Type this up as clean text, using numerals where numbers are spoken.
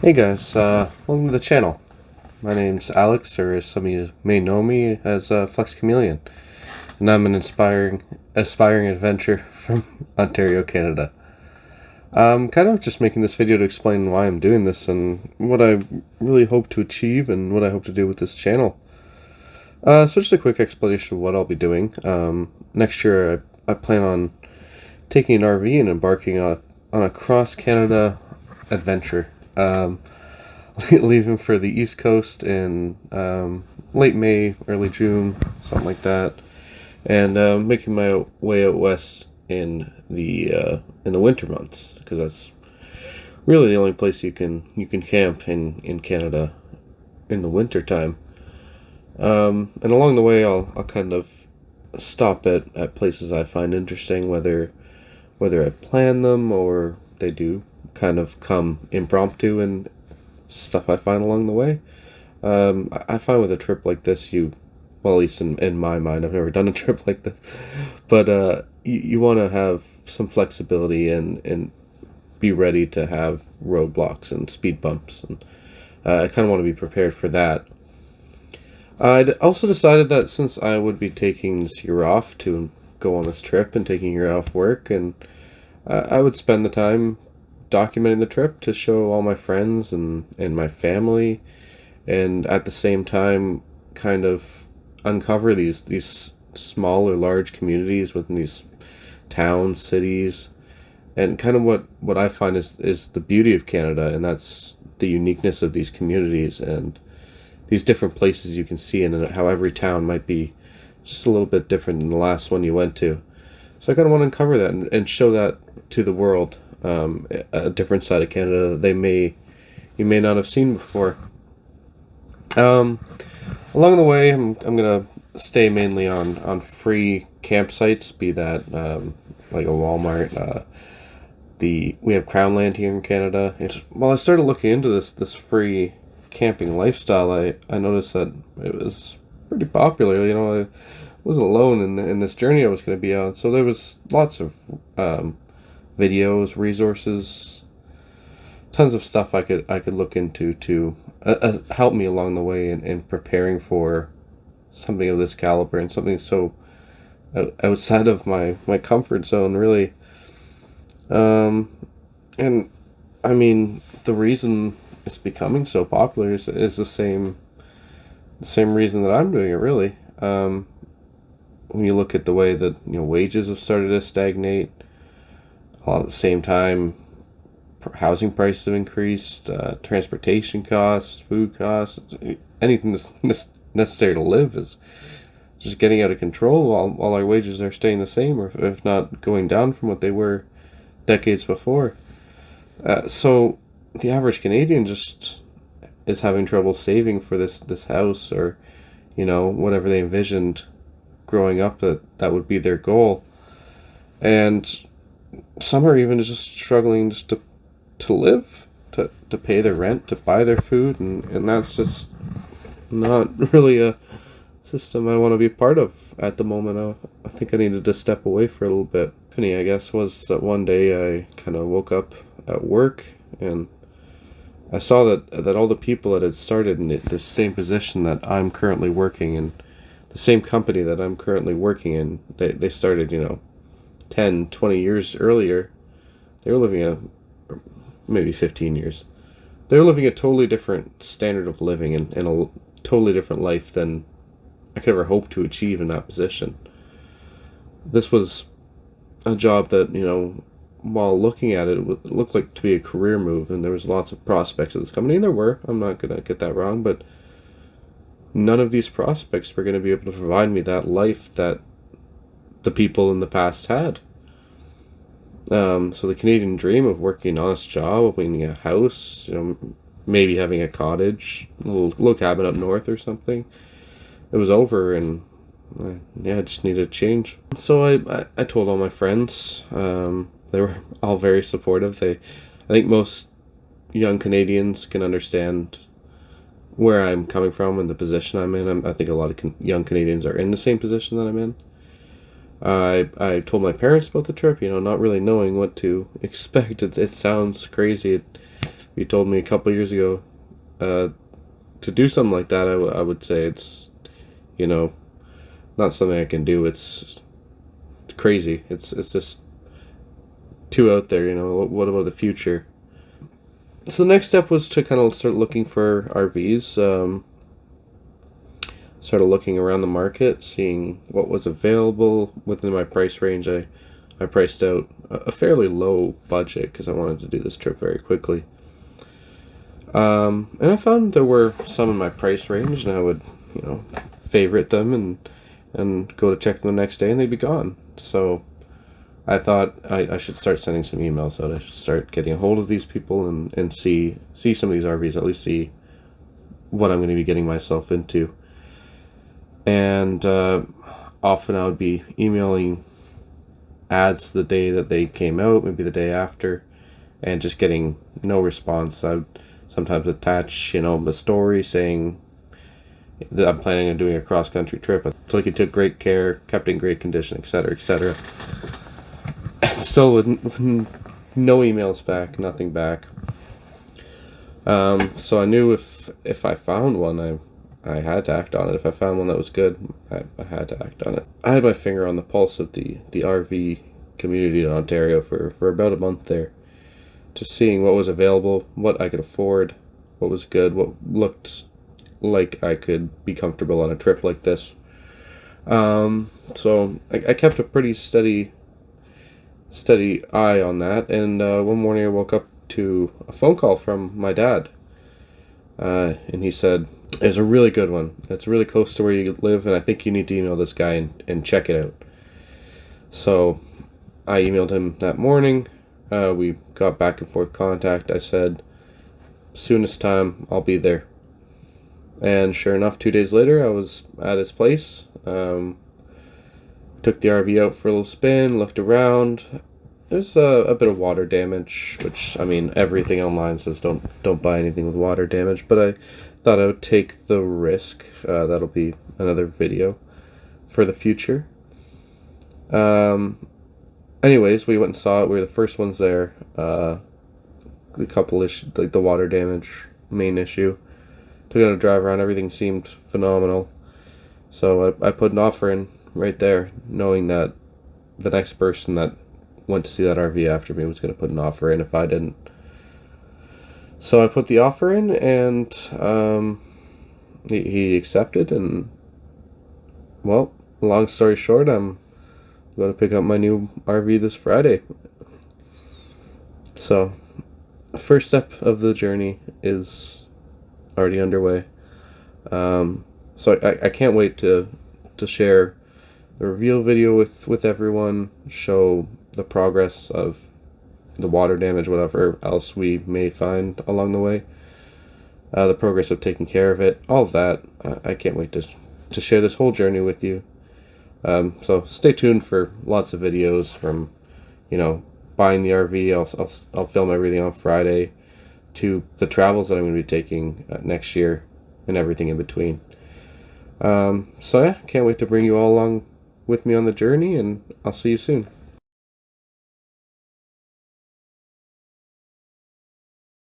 Hey guys, welcome to the channel. My name's Alex, or as some of you may know me as Flex Chameleon, and I'm an aspiring adventurer from Ontario, Canada. I'm kind of just making this video to explain why I'm doing this and what I really hope to achieve and what I hope to do with this channel. So just a quick explanation of what I'll be doing. Next year I plan on taking an RV and embarking on a cross-Canada adventure. Leaving for the East Coast in late May, early June, something like that, and making my way out west in the winter months, because that's really the only place you can camp in Canada in the winter time. And along the way, I'll kind of stop at places I find interesting, whether I've planned them or they do kind of come impromptu and stuff I find along the way. I find with a trip like this, well, at least in my mind, I've never done a trip like this, but you want to have some flexibility and be ready to have roadblocks and speed bumps, and I kind of want to be prepared for that. I'd also decided that since I would be taking this year off to go on this trip and taking a year off work, and I would spend the time documenting the trip to show all my friends and my family, and at the same time kind of uncover these small or large communities within these towns, cities, and kind of what I find is the beauty of Canada, and that's the uniqueness of these communities and these different places you can see, and how every town might be just a little bit different than the last one you went to. So I kind of want to uncover that and show that to the world, a different side of Canada that you may not have seen before. Along the way, I'm gonna stay mainly on free campsites, be that like a Walmart. We have Crownland here in Canada. While I started looking into this free camping lifestyle, I noticed that it was pretty popular. I wasn't alone in this journey I was going to be on. So there was lots of videos, resources, tons of stuff I could look into to help me along the way in preparing for something of this caliber and something so outside of my comfort zone, really. And I mean, the reason it's becoming so popular is the same reason that I'm doing it, really. When you look at the way that wages have started to stagnate, while at the same time housing prices have increased, transportation costs, food costs, anything that's necessary to live is just getting out of control, while our wages are staying the same, or if not going down from what they were decades before. So the average Canadian just is having trouble saving for this house, or whatever they envisioned growing up that would be their goal. And some are even just struggling just to live, to pay their rent, to buy their food, and that's just not really a system I want to be part of at the moment. I think I needed to step away for a little bit. Funny, I guess, was that one day I kind of woke up at work and I saw that all the people that had started in the same position that I'm currently working in, the same company that I'm currently working in, they started 10, 20 years earlier. They were living maybe 15 years. They were living a totally different standard of living and a totally different life than I could ever hope to achieve in that position. This was a job that, while looking at it, it looked like to be a career move, and there was lots of prospects of this company, and there were. I'm not going to get that wrong, but none of these prospects were going to be able to provide me that life that the people in the past had. So the Canadian dream of working an honest job, owning a house, maybe having a cottage, a little cabin up north or something, it was over, and I just needed a change. So I told all my friends. They were all very supportive. I think most young Canadians can understand where I'm coming from and the position I'm in. I think a lot of young Canadians are in the same position that I'm in. I told my parents about the trip, not really knowing what to expect. It sounds crazy. if you told me a couple years ago to do something like that, I would say it's, you know, not something I can do. It's crazy. It's just too out there. What about the future? So the next step was to kind of start looking for RVs. Started looking around the market, seeing what was available within my price range. I priced out a fairly low budget because I wanted to do this trip very quickly. And I found there were some in my price range, and I would, favorite them and go to check them the next day, and they'd be gone. So I thought I should start sending some emails out. I should start getting a hold of these people and see some of these RVs, at least see what I'm going to be getting myself into. And often I would be emailing ads the day that they came out, maybe the day after, and just getting no response. I would sometimes attach, a story saying that I'm planning on doing a cross-country trip. It's like it took great care, kept in great condition, etc., etc. Still with no emails back, nothing back. So I knew if I found one, I had to act on it. If I found one that was good, I had to act on it. I had my finger on the pulse of the RV community in Ontario for about a month there. Just seeing what was available, what I could afford, what was good, what looked like I could be comfortable on a trip like this. So I kept a pretty steady eye on that, and one morning I woke up to a phone call from my dad. And he said, "It's a really good one. It's really close to where you live, and I think you need to email this guy and check it out." So I emailed him that morning. We got back and forth contact. I said, "Soonest time, I'll be there." And sure enough, 2 days later, I was at his place. Took the RV out for a little spin, looked around. There's a bit of water damage, which, everything online says don't buy anything with water damage, but I thought I would take the risk. That'll be another video for the future. Anyways, we went and saw it. We were the first ones there. The couple issues, like the water damage, main issue. Took it on a drive around. Everything seemed phenomenal. So I put an offer in right there, knowing that the next person that went to see that RV after me was going to put an offer in if I didn't. So I put the offer in, and he accepted, and, well, long story short, I'm going to pick up my new RV this Friday. So, first step of the journey is already underway. So I can't wait to share the reveal video with everyone, show the progress of the water damage, whatever else we may find along the way, the progress of taking care of it, all of that. I can't wait to share this whole journey with you. So stay tuned for lots of videos from, buying the RV. I'll film everything on Friday, to the travels that I'm going to be taking next year, and everything in between. So yeah, can't wait to bring you all along with me on the journey, and I'll see you soon.